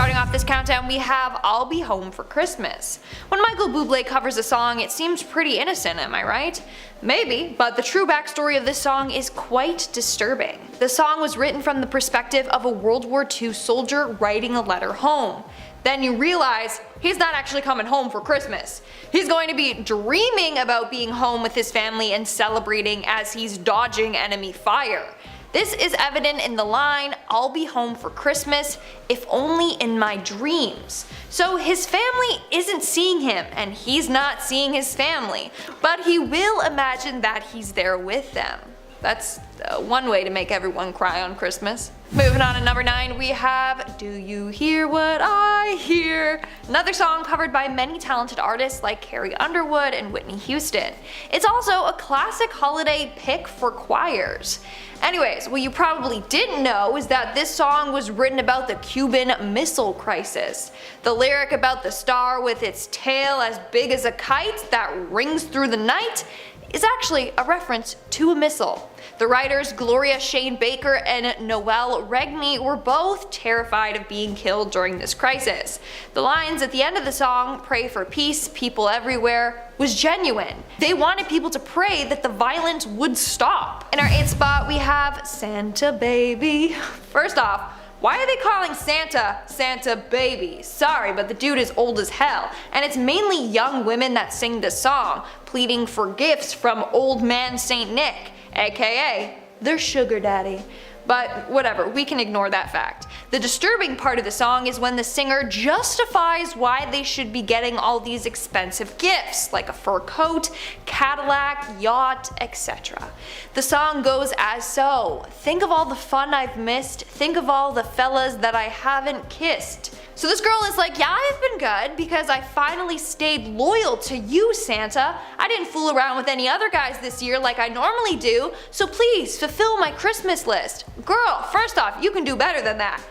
Starting off this countdown, we have I'll Be Home for Christmas. When Michael Bublé covers a song, it seems pretty innocent, am I right? Maybe, but the true backstory of this song is quite disturbing. The song was written from the perspective of a World War II soldier writing a letter home. Then you realize he's not actually coming home for Christmas. He's going to be dreaming about being home with his family and celebrating as he's dodging enemy fire. This is evident in the line, "I'll be home for Christmas, if only in my dreams." So his family isn't seeing him, and he's not seeing his family, but he will imagine that he's there with them. That's one way to make everyone cry on Christmas. Moving on to number 9, we have Do You Hear What I Hear? Another song covered by many talented artists like Carrie Underwood and Whitney Houston. It's also a classic holiday pick for choirs. Anyways, what you probably didn't know is that this song was written about the Cuban Missile Crisis. The lyric about the star with its tail as big as a kite that rings through the night is actually a reference to a missile. The writers Gloria Shane Baker and Noel Regney were both terrified of being killed during this crisis. The lines at the end of the song, "Pray for peace, people everywhere," was genuine. They wanted people to pray that the violence would stop. In our 8th spot, we have Santa Baby. First off, why are they calling Santa Santa Baby? Sorry, but the dude is old as hell, and it's mainly young women that sing this song, pleading for gifts from old man Saint Nick, aka their sugar daddy. But whatever, we can ignore that fact. The disturbing part of the song is when the singer justifies why they should be getting all these expensive gifts, like a fur coat, Cadillac, yacht, etc. The song goes as so: "Think of all the fun I've missed, think of all the fellas that I haven't kissed." So this girl is like, yeah, I've been good because I finally stayed loyal to you, Santa. I didn't fool around with any other guys this year like I normally do, so please fulfill my Christmas list. Girl, first off, you can do better than that.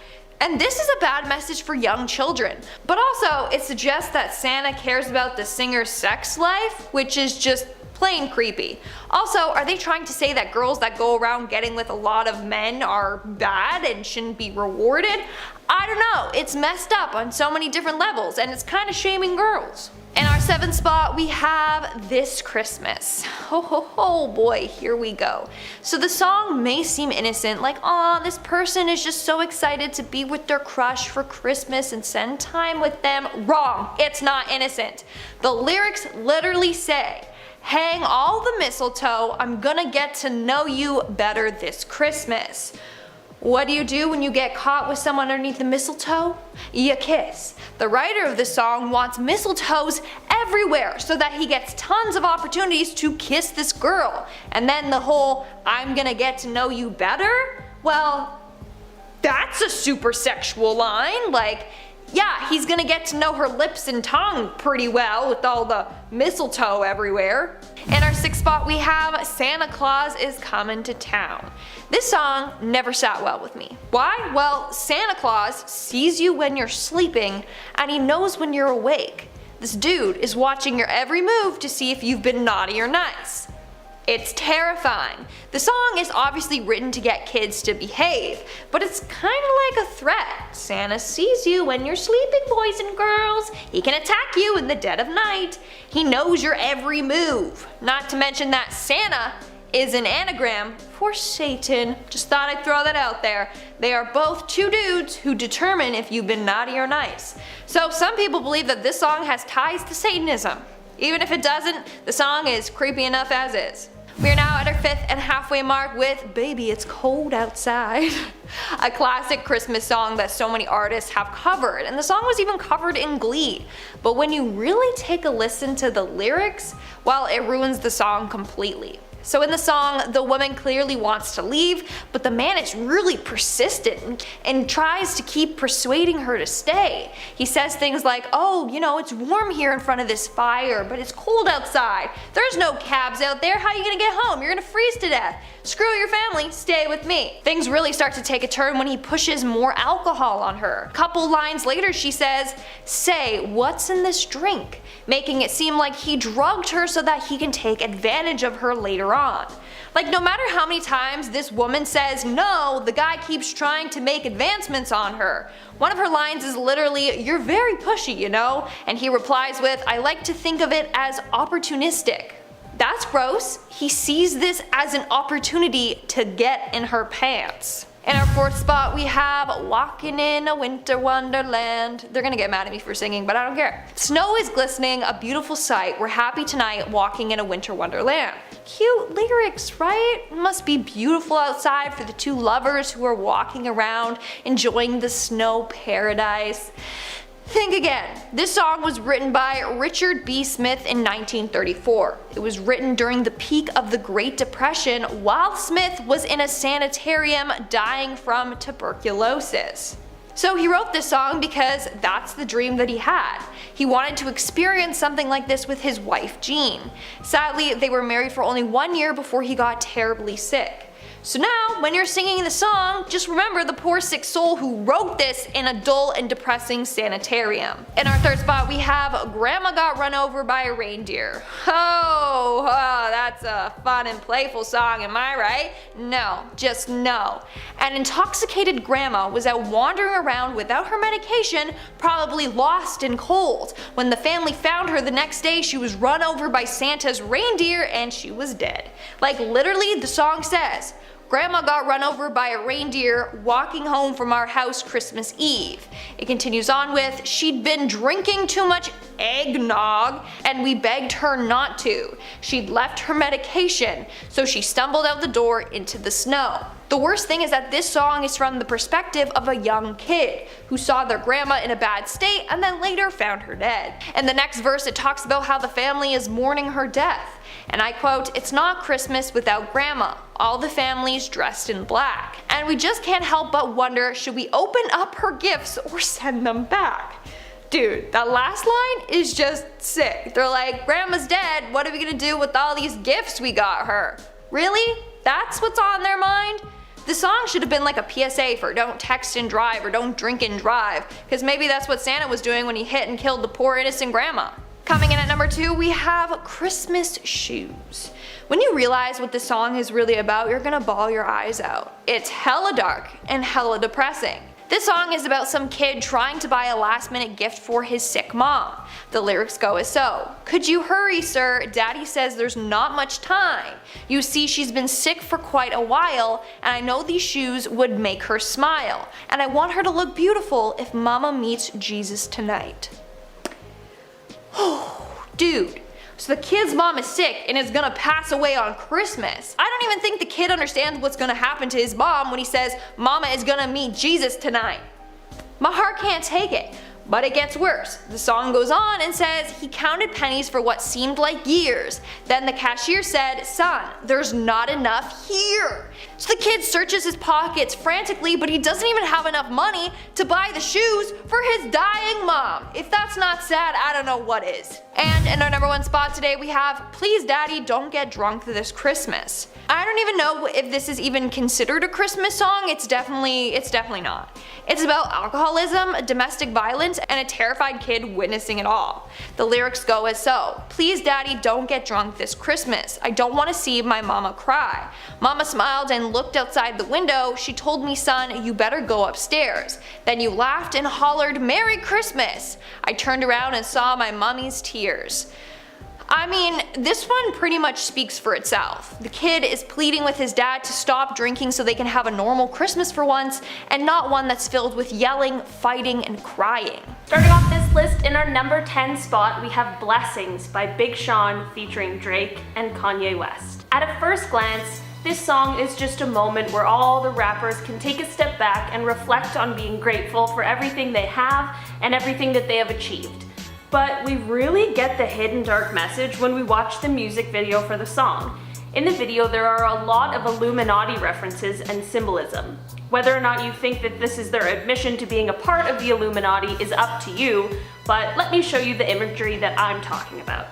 And this is a bad message for young children. But also, it suggests that Santa cares about the singer's sex life, which is just plain creepy. Also, are they trying to say that girls that go around getting with a lot of men are bad and shouldn't be rewarded? I don't know, it's messed up on so many different levels, and it's kind of shaming girls. In our 7th spot, we have This Christmas. Oh boy, here we go. So the song may seem innocent, like, aw, this person is just so excited to be with their crush for Christmas and spend time with them. Wrong, it's not innocent. The lyrics literally say, "Hang all the mistletoe, I'm gonna get to know you better this Christmas." What do you do when you get caught with someone underneath the mistletoe? You kiss. The writer of the song wants mistletoes everywhere so that he gets tons of opportunities to kiss this girl. And then the whole, "I'm gonna get to know you better"? Well, that's a super sexual line. Like, yeah, he's gonna get to know her lips and tongue pretty well with all the mistletoe everywhere. In our 6th spot, we have Santa Claus is Coming to Town. This song never sat well with me. Why? Well, Santa Claus sees you when you're sleeping, and he knows when you're awake. This dude is watching your every move to see if you've been naughty or nice. It's terrifying. The song is obviously written to get kids to behave, but it's kinda like a threat. Santa sees you when you're sleeping, boys and girls. He can attack you in the dead of night. He knows your every move. Not to mention that Santa is an anagram for Satan. Just thought I'd throw that out there. They are both two dudes who determine if you've been naughty or nice. So some people believe that this song has ties to Satanism. Even if it doesn't, the song is creepy enough as is. We are now at our 5th and halfway mark with Baby It's Cold Outside. A classic Christmas song that so many artists have covered, and the song was even covered in Glee. But when you really take a listen to the lyrics, well, it ruins the song completely. So in the song, the woman clearly wants to leave, but the man is really persistent and tries to keep persuading her to stay. He says things like, "Oh, you know, it's warm here in front of this fire, but it's cold outside. There's no cabs out there. How are you gonna get home? You're gonna freeze to death. Screw your family, stay with me." Things really start to take a turn when he pushes more alcohol on her. Couple lines later she says, "Say, what's in this drink?" making it seem like he drugged her so that he can take advantage of her later on. Like, no matter how many times this woman says no, the guy keeps trying to make advancements on her. One of her lines is literally, "You're very pushy, you know?" And he replies with, "I like to think of it as opportunistic." That's gross. He sees this as an opportunity to get in her pants. In our fourth spot, we have "Walking in a Winter Wonderland." They're gonna get mad at me for singing, but I don't care. Snow is glistening, a beautiful sight. We're happy tonight, walking in a winter wonderland. Cute lyrics, right? Must be beautiful outside for the two lovers who are walking around, enjoying the snow paradise. Think again. This song was written by Richard B. Smith in 1934. It was written during the peak of the Great Depression while Smith was in a sanitarium dying from tuberculosis. So he wrote this song because that's the dream that he had. He wanted to experience something like this with his wife Jean. Sadly, they were married for only 1 year before he got terribly sick. So now, when you're singing the song, just remember the poor sick soul who wrote this in a dull and depressing sanitarium. In our third spot, we have "Grandma Got Run Over by a Reindeer." Oh, that's a fun and playful song, am I right? No, just no. An intoxicated grandma was out wandering around without her medication, probably lost and cold. When the family found her the next day, she was run over by Santa's reindeer and she was dead. Like, literally, the song says, "Grandma got run over by a reindeer walking home from our house Christmas Eve." It continues on with, "She'd been drinking too much eggnog and we begged her not to. She'd left her medication, so she stumbled out the door into the snow." The worst thing is that this song is from the perspective of a young kid who saw their grandma in a bad state and then later found her dead. In the next verse, it talks about how the family is mourning her death. And I quote, "It's not Christmas without Grandma. All the family's dressed in black. And we just can't help but wonder, should we open up her gifts or send them back?" Dude, that last line is just sick. They're like, "Grandma's dead, what are we gonna do with all these gifts we got her?" Really? That's what's on their mind? The song should have been like a PSA for don't text and drive or don't drink and drive, because maybe that's what Santa was doing when he hit and killed the poor innocent grandma. Coming in at number 2, we have "Christmas Shoes." When you realize what this song is really about, you're gonna bawl your eyes out. It's hella dark and hella depressing. This song is about some kid trying to buy a last-minute gift for his sick mom. The lyrics go as so: "Could you hurry, sir? Daddy says there's not much time. You see, she's been sick for quite a while, and I know these shoes would make her smile. And I want her to look beautiful if Mama meets Jesus tonight." Oh, dude. So the kid's mom is sick and is gonna pass away on Christmas. I don't even think the kid understands what's gonna happen to his mom when he says Mama is gonna meet Jesus tonight. My heart can't take it. But it gets worse. The song goes on and says he counted pennies for what seemed like years. Then the cashier said, "Son, there's not enough here." So the kid searches his pockets frantically, but he doesn't even have enough money to buy the shoes for his dying mom. If that's not sad, I don't know what is. And in our number 1 spot today, we have "Please Daddy, Don't Get Drunk This Christmas." I don't even know if this is even considered a Christmas song. It's definitely not. It's about alcoholism, domestic violence, and a terrified kid witnessing it all. The lyrics go as so: "Please Daddy, don't get drunk this Christmas. I don't want to see my mama cry. Mama smiled and looked outside the window. She told me, son, you better go upstairs. Then you laughed and hollered, 'Merry Christmas!' I turned around and saw my mummy's tears." I mean, this one pretty much speaks for itself. The kid is pleading with his dad to stop drinking so they can have a normal Christmas for once, and not one that's filled with yelling, fighting, and crying. Starting off this list in our number 10 spot, we have "Blessings" by Big Sean featuring Drake and Kanye West. At a first glance, this song is just a moment where all the rappers can take a step back and reflect on being grateful for everything they have and everything that they have achieved. But we really get the hidden dark message when we watch the music video for the song. In the video, there are a lot of Illuminati references and symbolism. Whether or not you think that this is their admission to being a part of the Illuminati is up to you, but let me show you the imagery that I'm talking about.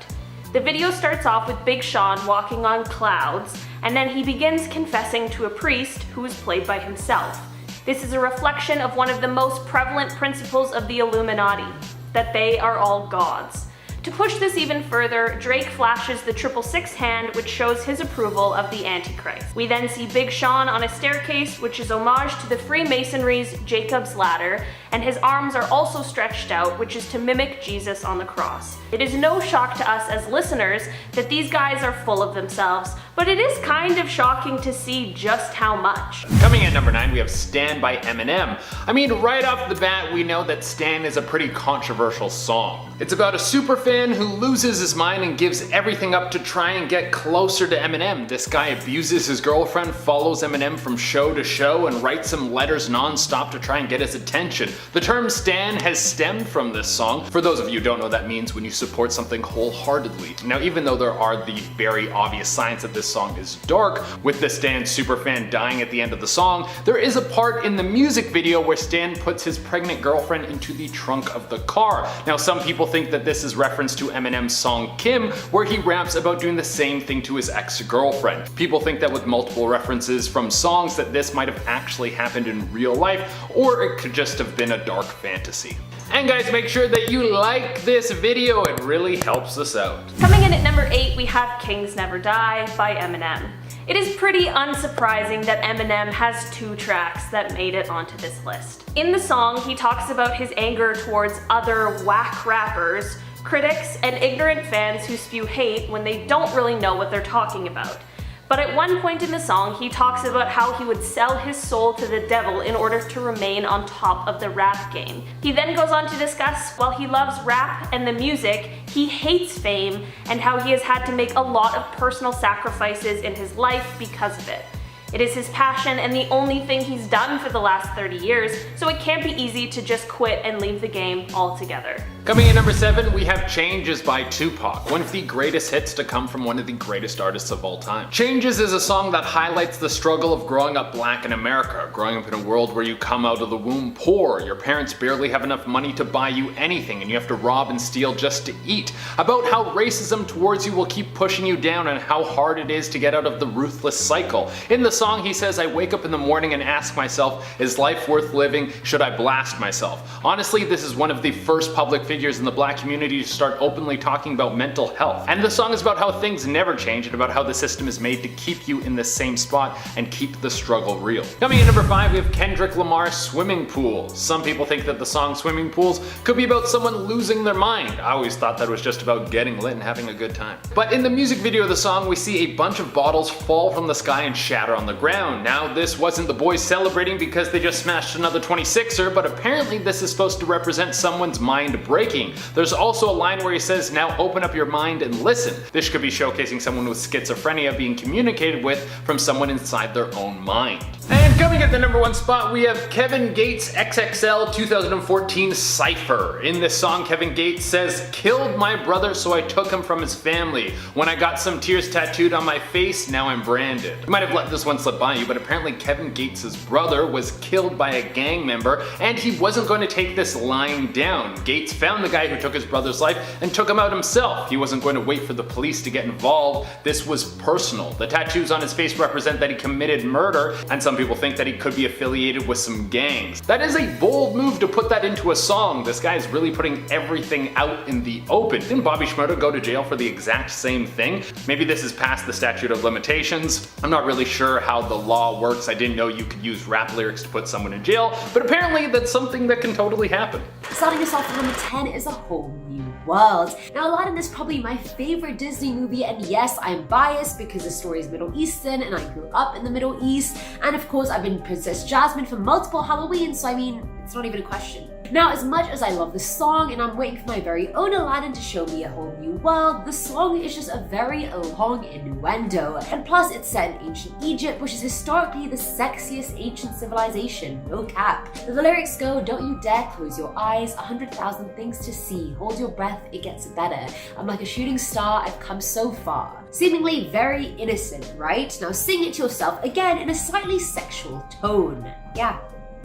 The video starts off with Big Sean walking on clouds, and then he begins confessing to a priest who is played by himself. This is a reflection of one of the most prevalent principles of the Illuminati, that they are all gods. To push this even further, Drake flashes the 666 hand, which shows his approval of the Antichrist. We then see Big Sean on a staircase, which is homage to the Freemasonry's Jacob's Ladder, and his arms are also stretched out, which is to mimic Jesus on the cross. It is no shock to us as listeners that these guys are full of themselves, but it is kind of shocking to see just how much. Coming at number 9, we have Stan by Eminem. I mean, right off the bat, we know that Stan is a pretty controversial song. It's about a superfan who loses his mind and gives everything up to try and get closer to Eminem. This guy abuses his girlfriend, follows Eminem from show to show, and writes him letters non-stop to try and get his attention. The term Stan has stemmed from this song. For those of you who don't know, that means when you support something wholeheartedly. Now, even though there are the very obvious signs that this song is dark, with the Stan superfan dying at the end of the song, there is a part in the music video where Stan puts his pregnant girlfriend into the trunk of the car. Now, some people think that this is reference to Eminem's song Kim, where he raps about doing the same thing to his ex-girlfriend. People think that with multiple references from songs that this might have actually happened in real life, or it could just have been a dark fantasy. And guys, make sure that you like this video, it really helps us out. Coming in at number 8, we have Kings Never Die by Eminem. It is pretty unsurprising that Eminem has 2 tracks that made it onto this list. In the song, he talks about his anger towards other whack rappers, critics, and ignorant fans who spew hate when they don't really know what they're talking about. But at one point in the song, he talks about how he would sell his soul to the devil in order to remain on top of the rap game. He then goes on to discuss, while he loves rap and the music, he hates fame and how he has had to make a lot of personal sacrifices in his life because of it. It is his passion and the only thing he's done for the last 30 years, so it can't be easy to just quit and leave the game altogether. Coming in number 7, we have Changes by Tupac, one of the greatest hits to come from one of the greatest artists of all time. Changes is a song that highlights the struggle of growing up black in America, growing up in a world where you come out of the womb poor, your parents barely have enough money to buy you anything, and you have to rob and steal just to eat. About how racism towards you will keep pushing you down and how hard it is to get out of the ruthless cycle. In the song, he says, "I wake up in the morning and ask myself, is life worth living? Should I blast myself?" Honestly, this is one of the first public figures in the black community to start openly talking about mental health. And the song is about how things never change and about how the system is made to keep you in the same spot and keep the struggle real. Coming in number 5, we have Kendrick Lamar's Swimming Pools. Some people think that the song Swimming Pools could be about someone losing their mind. I always thought that was just about getting lit and having a good time. But in the music video of the song, we see a bunch of bottles fall from the sky and shatter on the ground. Now, this wasn't the boys celebrating because they just smashed another 26er, but apparently this is supposed to represent someone's mind breaking. There's also a line where he says, "Now open up your mind and listen." This could be showcasing someone with schizophrenia being communicated with from someone inside their own mind. And coming at the number 1 spot, we have Kevin Gates' XXL 2014 Cypher. In this song, Kevin Gates says, "Killed my brother, so I took him from his family. When I got some tears tattooed on my face, now I'm branded." You might have let this one slip by you, but apparently Kevin Gates' brother was killed by a gang member, and he wasn't going to take this lying down. Gates found the guy who took his brother's life and took him out himself. He wasn't going to wait for the police to get involved. This was personal. The tattoos on his face represent that he committed murder, and some people think that he could be affiliated with some gangs. That is a bold move to put that into a song. This guy is really putting everything out in the open. Didn't Bobby Shmurda go to jail for the exact same thing? Maybe this is past the statute of limitations. I'm not really sure how the law works. I didn't know you could use rap lyrics to put someone in jail, but apparently that's something that can totally happen. Starting us off at number 10 is A Whole New World. Now, Aladdin is probably my favorite Disney movie, and yes, I'm biased because the story is Middle Eastern and I grew up in the Middle East, and of course I've been Princess Jasmine for multiple Halloweens, so I mean, it's not even a question. Now, as much as I love the song and I'm waiting for my very own Aladdin to show me a whole new world, the song is just a very long innuendo. And plus, it's set in ancient Egypt, which is historically the sexiest ancient civilization, no cap. The lyrics go, "Don't you dare close your eyes, 100,000 things to see, hold your breath, it gets better. I'm like a shooting star, I've come so far." Seemingly very innocent, right? Now sing it to yourself again in a slightly sexual tone. Yeah.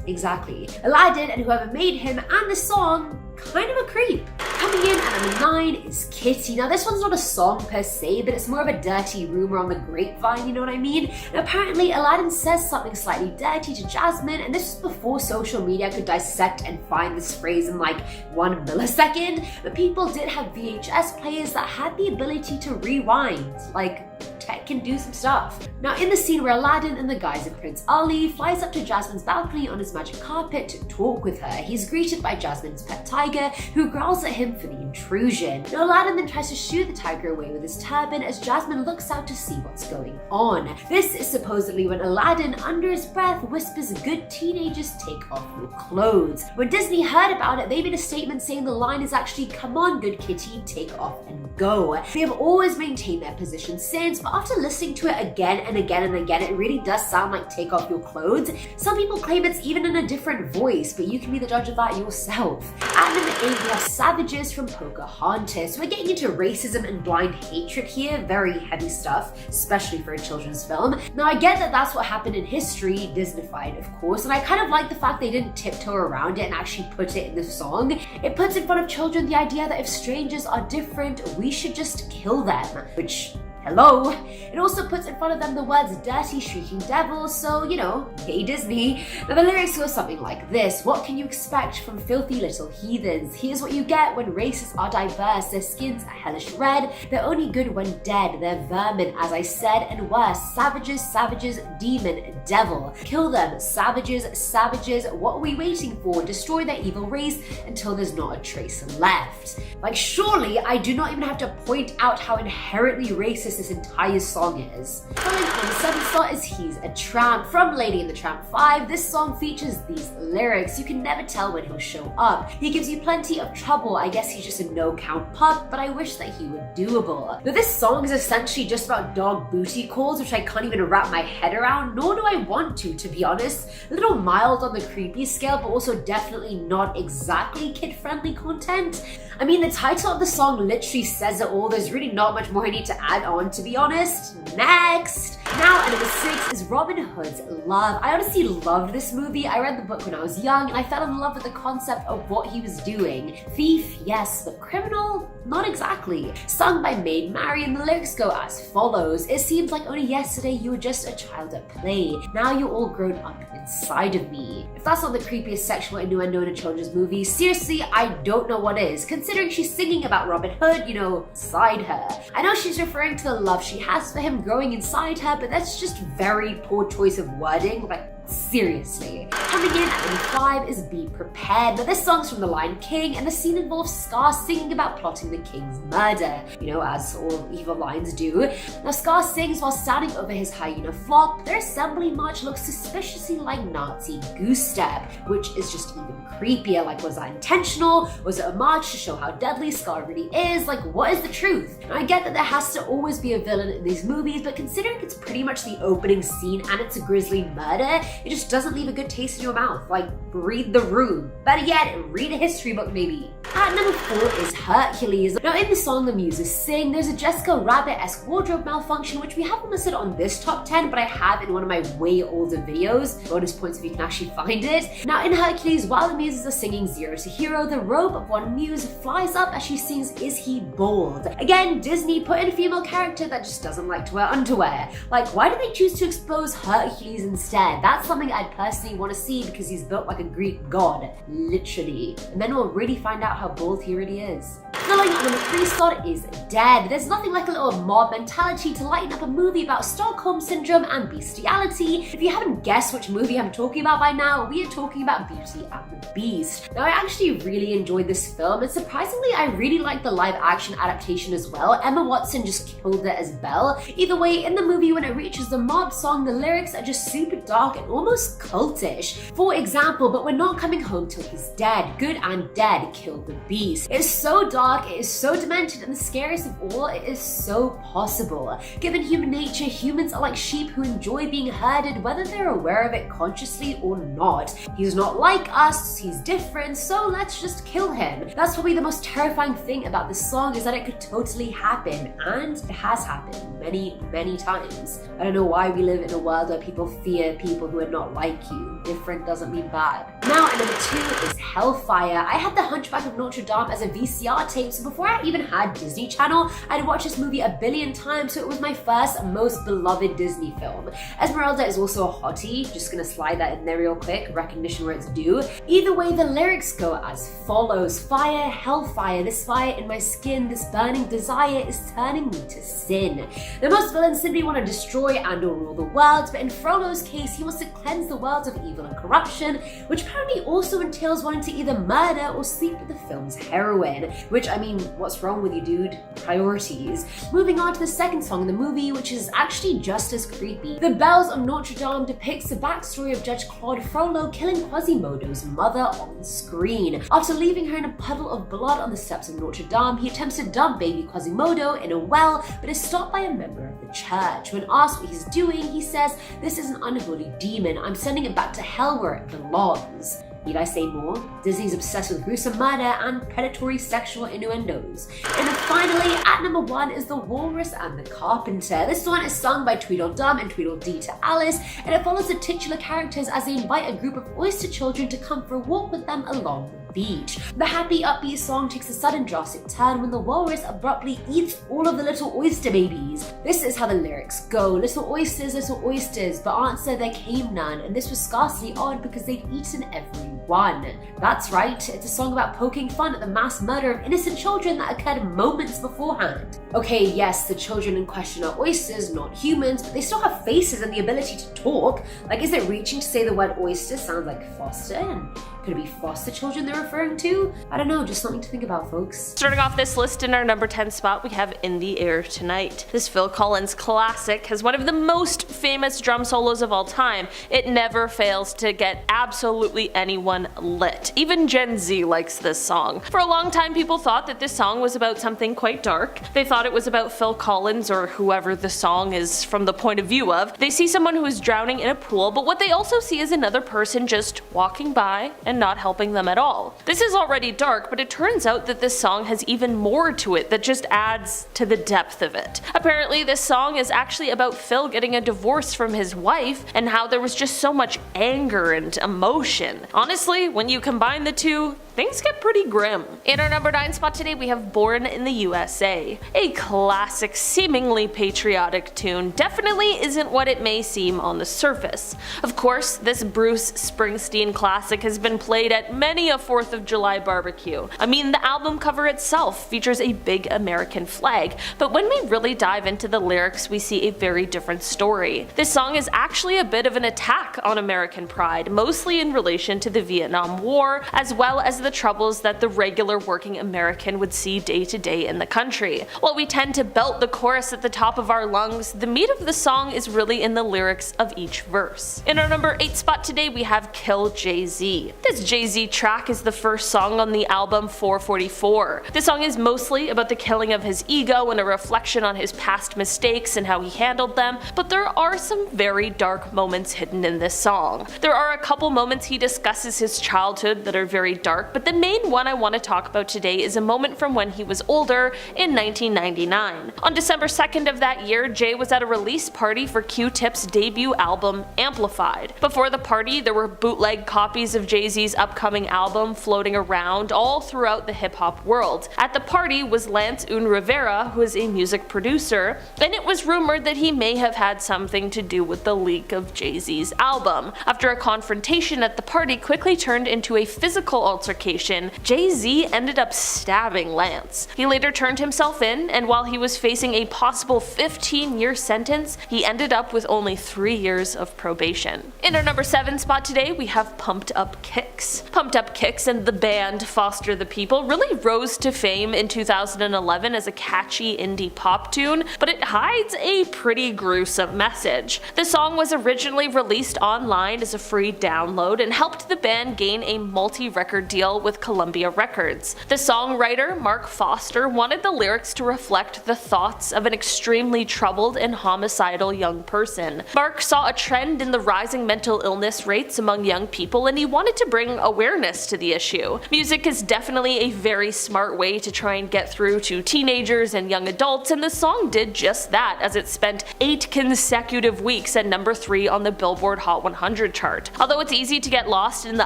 Exactly. Aladdin and whoever made him and the song, kind of a creep. Coming in at number 9 is Kitty. Now this one's not a song per se, but it's more of a dirty rumor on the grapevine, you know what I mean? And apparently Aladdin says something slightly dirty to Jasmine, and this was before social media could dissect and find this phrase in like 1 millisecond, but people did have VHS players that had the ability to rewind. Like, tech can do some stuff. Now in the scene where Aladdin and the guys of Prince Ali flies up to Jasmine's balcony on his magic carpet to talk with her, he's greeted by Jasmine's pet tiger, who growls at him for the intrusion. Now Aladdin then tries to shoo the tiger away with his turban as Jasmine looks out to see what's going on. This is supposedly when Aladdin, under his breath, whispers, "Good teenagers, take off your clothes." When Disney heard about it, they made a statement saying the line is actually, "Come on, good kitty, take off and go." They have always maintained their position since, but after listening to it again and again and again, it really does sound like "take off your clothes." Some people claim it's even in a different voice, but you can be the judge of that yourself. At number 8, we have Savages from Pocahontas. We're getting into racism and blind hatred here, very heavy stuff, especially for a children's film. Now I get that that's what happened in history, Disneyfied of course, and I kind of like the fact they didn't tiptoe around it and actually put it in the song. It puts in front of children the idea that if strangers are different, we should just kill them, which, hello. It also puts in front of them the words "dirty shrieking devil," so, you know, hey Disney. Now the lyrics go something like this: "What can you expect from filthy little heathens? Here's what you get when races are diverse. Their skins are hellish red. They're only good when dead. They're vermin, as I said, and worse. Savages, savages, demon, devil. Kill them, savages, savages. What are we waiting for? Destroy their evil race until there's not a trace left." Like, surely I do not even have to point out how inherently racist this entire song is. Following on the 7th slot is He's a Tramp. From Lady and the Tramp 5, this song features these lyrics: "You can never tell when he'll show up. He gives you plenty of trouble. I guess he's just a no-count pup, but I wish that he were doable." Now this song is essentially just about dog booty calls, which I can't even wrap my head around, nor do I want to be honest. A little mild on the creepy scale, but also definitely not exactly kid-friendly content. I mean, the title of the song literally says it all. There's really not much more I need to add on, to be honest. Next! Now at number 6 is Robin Hood's Love. I honestly loved this movie. I read the book when I was young, and I fell in love with the concept of what he was doing. Thief, yes, but criminal? Not exactly. Sung by Maid Marian, the lyrics go as follows: "It seems like only yesterday you were just a child at play. Now you're all grown up inside of me." If that's not the creepiest sexual innuendo in a children's movie, seriously, I don't know what is. Considering she's singing about Robin Hood, you know, inside her. I know she's referring to the love she has for him growing inside her, but that's just very poor choice of wording. Like, seriously. Coming in at number 5 is Be Prepared. Now this song's from The Lion King, and the scene involves Scar singing about plotting the king's murder, you know, as all evil lions do. Now Scar sings while standing over his hyena flock, but their assembly march looks suspiciously like Nazi goose step, which is just even creepier. Like, was that intentional? Was it a march to show how deadly Scar really is? Like, what is the truth? Now I get that there has to always be a villain in these movies, but considering it's pretty much the opening scene and it's a grisly murder, it just doesn't leave a good taste in your mouth. Like, read the room. Better yet, read a history book maybe. At number 4 is Hercules. Now in the song the muses sing, there's a Jessica Rabbit-esque wardrobe malfunction, which we haven't listed on this top 10, but I have in one of my way older videos. Bonus points if you can actually find it. Now in Hercules, while the muses are singing Zero to Hero, the robe of one muse flies up as she sings Is He Bald? Again, Disney put in a female character that just doesn't like to wear underwear. Like, why did they choose to expose Hercules instead? That's something I'd personally want to see because he's built like a Greek god, literally. And then we'll really find out how bald he really is. Filling at number 3 slot is Dead. There's nothing like a little mob mentality to lighten up a movie about Stockholm Syndrome and bestiality. If you haven't guessed which movie I'm talking about by now, we are talking about Beauty and the Beast. Now I actually really enjoyed this film, and surprisingly I really liked the live action adaptation as well. Emma Watson just killed it as Belle. Either way, in the movie when it reaches the mob song, the lyrics are just super dark and almost cultish. For example, but we're not coming home till he's dead. Good and dead killed the beast. It's so dark, it is so demented, and the scariest of all, it is so possible. Given human nature, humans are like sheep who enjoy being herded whether they're aware of it consciously or not. He's not like us, he's different, so let's just kill him. That's probably the most terrifying thing about this song, is that it could totally happen, and it has happened many, many times. I don't know why we live in a world where people fear people who are not like you. Different doesn't mean bad. Now at number 2 is Hellfire. I had The Hunchback of Notre Dame as a VCR tape, so before I even had Disney Channel, I'd watched this movie a billion times, so it was my first most beloved Disney film. Esmeralda is also a hottie, just gonna slide that in there real quick, recognition where it's due. Either way, the lyrics go as follows: fire, hellfire, this fire in my skin, this burning desire is turning me to sin. Now most villains simply want to destroy and or rule the world, but in Frollo's case, he wants to cleanse the world of evil and corruption, which apparently also entails wanting to either murder or sleep with the film's heroine. Which, I mean, what's wrong with you, dude? Priorities. Moving on to the second song in the movie, which is actually just as creepy. The Bells of Notre Dame depicts the backstory of Judge Claude Frollo killing Quasimodo's mother on screen. After leaving her in a puddle of blood on the steps of Notre Dame, he attempts to dump baby Quasimodo in a well, but is stopped by a member of the church. When asked what he's doing, he says, "This is an unholy demon. I'm sending it back to hell where it belongs." Need I say more? Disney's obsessed with gruesome murder and predatory sexual innuendos. And then finally, at number 1 is The Walrus and the Carpenter. This one is sung by Tweedledum and Tweedledee to Alice, and it follows the titular characters as they invite a group of oyster children to come for a walk with them along the beach. The happy, upbeat song takes a sudden drastic turn when the walrus abruptly eats all of the little oyster babies. This is how the lyrics go: little oysters, but answer there came none, and this was scarcely odd because they'd eaten every one. That's right, it's a song about poking fun at the mass murder of innocent children that occurred moments beforehand. Okay, yes, the children in question are oysters, not humans, but they still have faces and the ability to talk. Like, is it reaching to say the word oyster sounds like foster? And could it be foster children they're referring to? I don't know, just something to think about, folks. Starting off this list in our number 10 spot, we have In the Air Tonight. This Phil Collins classic has one of the most famous drum solos of all time. It never fails to get absolutely anyone lit. Even Gen Z likes this song. For a long time, people thought that this song was about something quite dark. They thought it was about Phil Collins or whoever the song is from the point of view of. They see someone who is drowning in a pool, but what they also see is another person just walking by and not helping them at all. This is already dark, but it turns out that this song has even more to it that just adds to the depth of it. Apparently, this song is actually about Phil getting a divorce from his wife and how there was just so much anger and emotion. Honestly, when you combine the two, things get pretty grim. In our number 9 spot today, we have Born in the USA. A classic, seemingly patriotic tune definitely isn't what it may seem on the surface. Of course, this Bruce Springsteen classic has been played at many a 4th of July barbecue. I mean, the album cover itself features a big American flag, but when we really dive into the lyrics, we see a very different story. This song is actually a bit of an attack on American pride, mostly in relation to the Vietnam War, as well as the troubles that the regular working American would see day to day in the country. While we tend to belt the chorus at the top of our lungs, the meat of the song is really in the lyrics of each verse. In our number 8 spot today, we have Kill Jay-Z. This Jay-Z track is the first song on the album 444. This song is mostly about the killing of his ego and a reflection on his past mistakes and how he handled them, but there are some very dark moments hidden in this song. There are a couple moments he discusses his childhood that are very dark, but the main one I want to talk about today is a moment from when he was older in 1999. On December 2nd of that year, Jay was at a release party for Q-Tip's debut album, Amplified. Before the party, there were bootleg copies of Jay-Z's upcoming album floating around all throughout the hip-hop world. At the party was Lance Un Rivera, who is a music producer, and it was rumored that he may have had something to do with the leak of Jay-Z's album. After a confrontation at the party quickly turned into a physical altercation, Jay-Z ended up stabbing Lance. He later turned himself in, and while he was facing a possible 15-year sentence, he ended up with only 3 years of probation. In our number 7 spot today, we have Pumped Up Kicks. Pumped Up Kicks and the band Foster the People really rose to fame in 2011 as a catchy indie pop tune, but it hides a pretty gruesome message. The song was originally released online as a free download and helped the band gain a multi-record deal deal with Columbia Records. The songwriter, Mark Foster, wanted the lyrics to reflect the thoughts of an extremely troubled and homicidal young person. Mark saw a trend in the rising mental illness rates among young people, and he wanted to bring awareness to the issue. Music is definitely a very smart way to try and get through to teenagers and young adults, and the song did just that, as it spent 8 consecutive weeks at number 3 on the Billboard Hot 100 chart. Although it's easy to get lost in the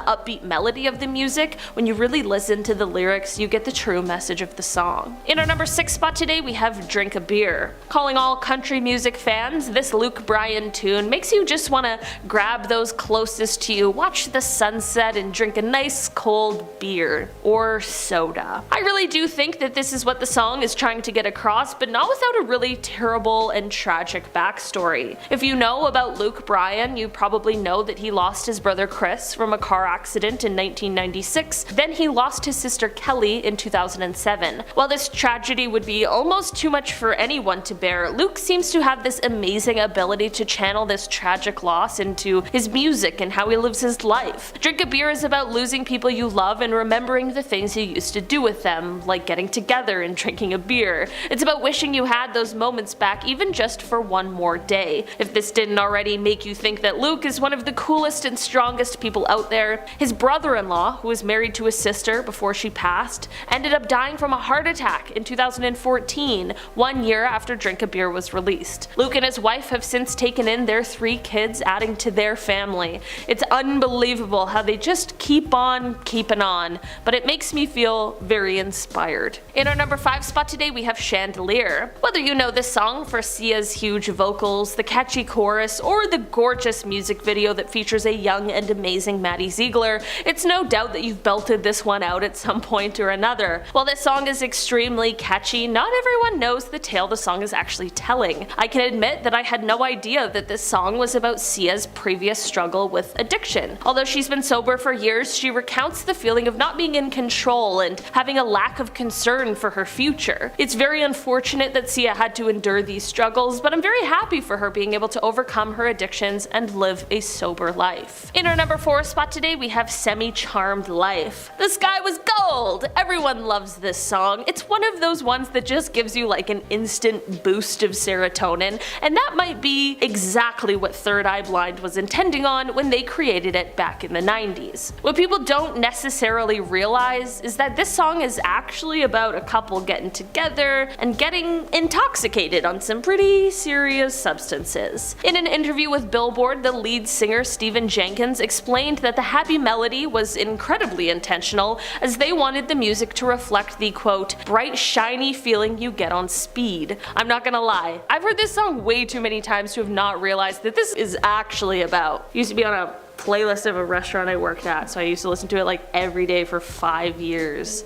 upbeat melody of the music, when you really listen to the lyrics, you get the true message of the song. In our number 6 spot today, we have Drink a Beer. Calling all country music fans, this Luke Bryan tune makes you just want to grab those closest to you, watch the sunset, and drink a nice cold beer or soda. I really do think that this is what the song is trying to get across, but not without a really terrible and tragic backstory. If you know about Luke Bryan, you probably know that he lost his brother Chris from a car accident in 1996, then he lost his sister Kelly in 2007. While this tragedy would be almost too much for anyone to bear, Luke seems to have this amazing ability to channel this tragic loss into his music and how he lives his life. Drink a Beer is about losing people you love and remembering the things you used to do with them, like getting together and drinking a beer. It's about wishing you had those moments back, even just for one more day. If this didn't already make you think that Luke is one of the coolest and strongest people out there, his brother-in-law, who was married to his sister before she passed, ended up dying from a heart attack in 2014, 1 year after Drink a Beer was released. Luke and his wife have since taken in their 3 kids, adding to their family. It's unbelievable how they just keep on keeping on, but it makes me feel very inspired. In our number 5 spot today, we have Chandelier. Whether you know this song for Sia's huge vocals, the catchy chorus, or the gorgeous music video that features a young and amazing Maddie Ziegler, it's no doubt that you've belted this one out at some point or another. While this song is extremely catchy, not everyone knows the tale the song is actually telling. I can admit that I had no idea that this song was about Sia's previous struggle with addiction. Although she's been sober for years, she recounts the feeling of not being in control and having a lack of concern for her future. It's very unfortunate that Sia had to endure these struggles, but I'm very happy for her being able to overcome her addictions and live a sober life. In our number 4 spot today, we have Semi-Charmed Life. The Sky Was Gold! Everyone loves this song. It's one of those ones that just gives you like an instant boost of serotonin, and that might be exactly what Third Eye Blind was intending on when they created it back in the 90s. What people don't necessarily realize is that this song is actually about a couple getting together and getting intoxicated on some pretty serious substances. In an interview with Billboard, the lead singer Stephen Jenkins explained that the happy melody was incredibly intentional, as they wanted the music to reflect the quote, bright shiny feeling you get on speed. I'm not gonna lie, I've heard this song way too many times to have not realized that this is actually about. It used to be on a playlist of a restaurant I worked at, so I used to listen to it like every day for 5 years.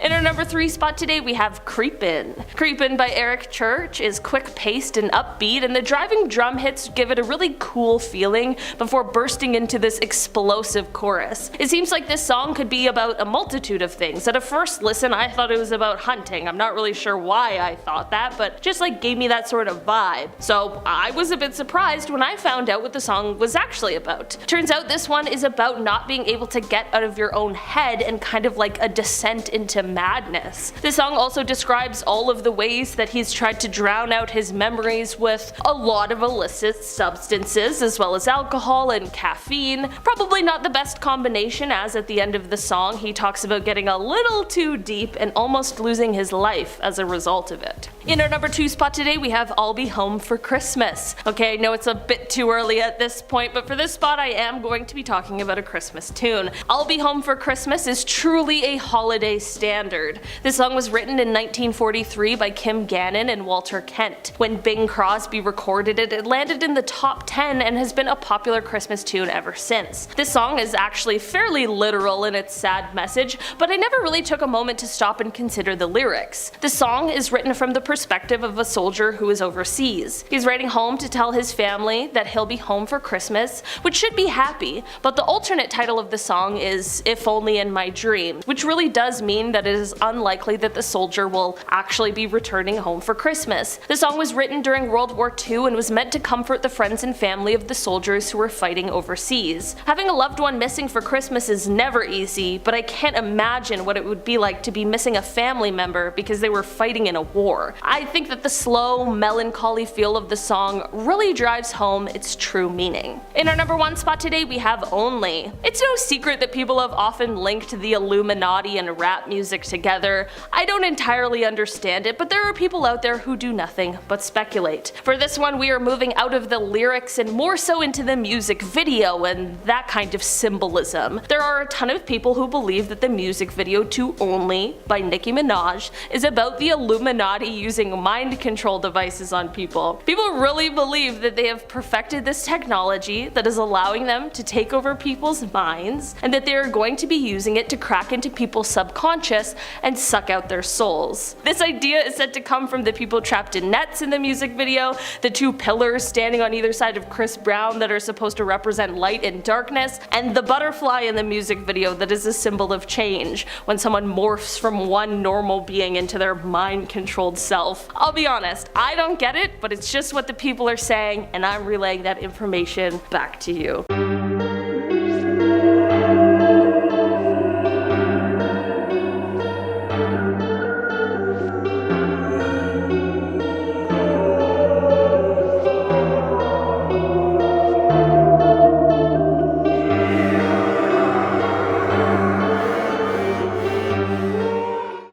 In our number 3 spot today, we have Creepin. Creepin by Eric Church is quick-paced and upbeat, and the driving drum hits give it a really cool feeling before bursting into this explosive chorus. It seems like this song could be about a multitude of things. At a first listen, I thought it was about hunting. I'm not really sure why I thought that, but just like gave me that sort of vibe. So I was a bit surprised when I found out what the song was actually about. Turns out this one is about not being able to get out of your own head and kind of like a descent into madness. This song also describes all of the ways that he's tried to drown out his memories with a lot of illicit substances, as well as alcohol and caffeine. Probably not the best combination, as at the end of the song he talks about getting a little too deep and almost losing his life as a result of it. In our number 2 spot today, we have I'll Be Home for Christmas. Okay, I know it's a bit too early at this point, but for this spot I am going to be talking about a Christmas tune. I'll Be Home for Christmas is truly a holiday standard. This song was written in 1943 by Kim Gannon and Walter Kent. When Bing Crosby recorded it, it landed in the top 10 and has been a popular Christmas tune ever since. This song is actually fairly literal in its sad message, but I never really took a moment to stop and consider the lyrics. The song is written from the perspective of a soldier who is overseas. He's writing home to tell his family that he'll be home for Christmas, which should be happy, but the alternate title of the song is If Only in My Dream, which really does mean that it is unlikely that the soldier will actually be returning home for Christmas. The song was written during World War II and was meant to comfort the friends and family of the soldiers who were fighting overseas. Having a loved one missing for Christmas is never easy, but I can't imagine what it would be like to be missing a family member because they were fighting in a war. I think that the slow, melancholy feel of the song really drives home its true meaning. In our number 1 spot today we have Only. It's no secret that people have often linked the Illuminati and rap music together. I don't entirely understand it, but there are people out there who do nothing but speculate. For this one we are moving out of the lyrics and more so into the music video and that kind of symbolism. There are a ton of people who believe that the music video to Only by Nicki Minaj is about the Illuminati using mind control devices on people. People really believe that they have perfected this technology that is allowing them to take over people's minds and that they are going to be using it to crack into people's subconscious and suck out their souls. This idea is said to come from the people trapped in nets in the music video, the 2 pillars standing on either side of Chris Brown that are supposed to represent light and darkness, and the butterfly in the music video that is a symbol of change when someone morphs from one normal being into their mind-controlled self. I'll be honest, I don't get it, but it's just what the people are saying, and I'm relaying that information back to you.